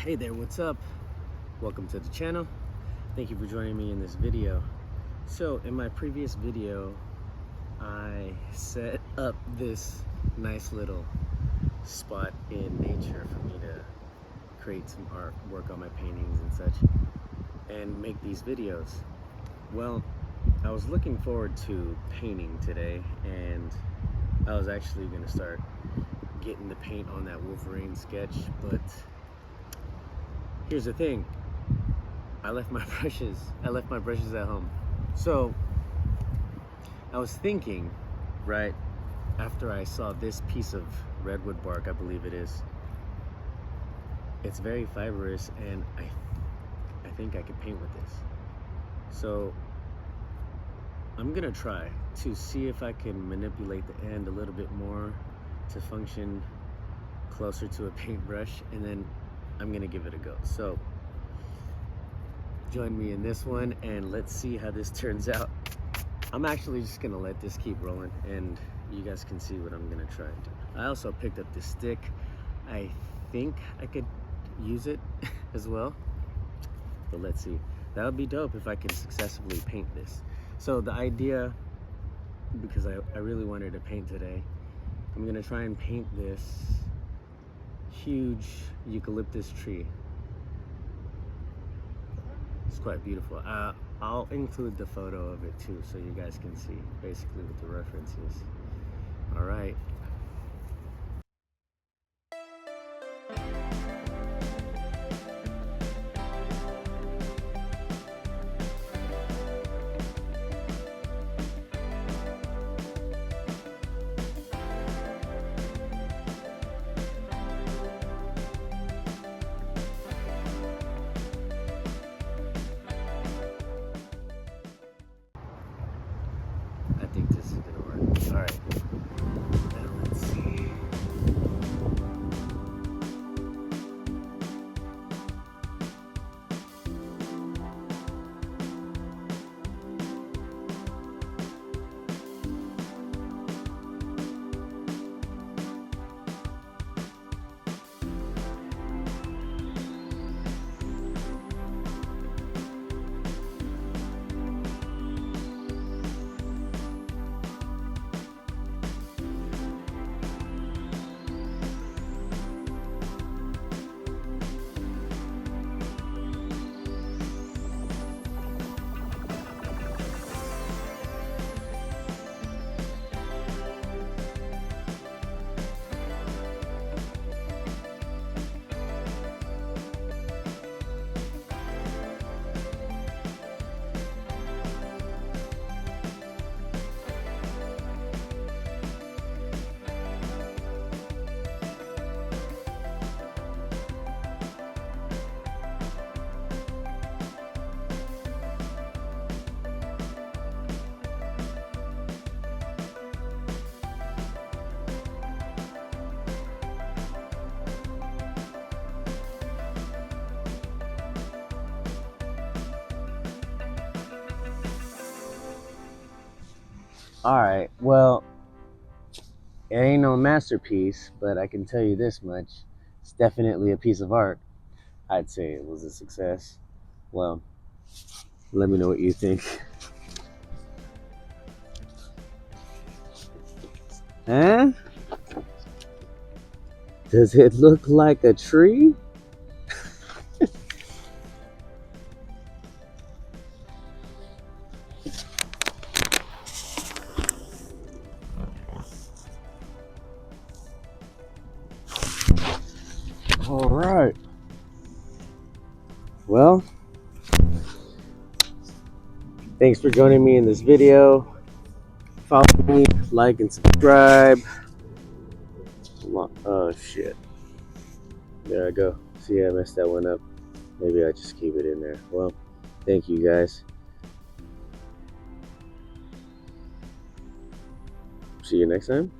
Hey there, what's up? Welcome to the channel. Thank you for joining me in this video. So in my previous video, I set up this nice little spot in nature for me to create some art, work on my paintings and such, and make these videos. Well, I was looking forward to painting today, and I was actually gonna start getting the paint on that Wolverine sketch, but here's the thing. I left my brushes at home. So I was thinking, right after I saw this piece of redwood bark, I believe it is, it's very fibrous, and I think I could paint with this. So I'm gonna try to see if I can manipulate the end a little bit more to function closer to a paintbrush, and then I'm gonna give it a go. So join me in this one and let's see how this turns out. I'm actually just gonna let this keep rolling and you guys can see what I'm gonna try and do. I also picked up this stick. I think I could use it as well, but let's see. That would be dope if I could successfully paint this. So the idea, because I really wanted to paint today, I'm gonna try and paint this huge eucalyptus tree. It's quite beautiful. I'll include the photo of it too, so you guys can see basically what the reference is. All right. I think this is gonna work. All right. Now let's see. All right, well, it ain't no masterpiece, but I can tell you this much. It's definitely a piece of art. I'd say it was a success. Well, let me know what you think. Huh? Does it look like a tree? All right. Well, thanks for joining me in this video. Follow me, like, and subscribe. Oh, shit. There I go. See, I messed that one up. Maybe I just keep it in there. Well, thank you guys. See you next time.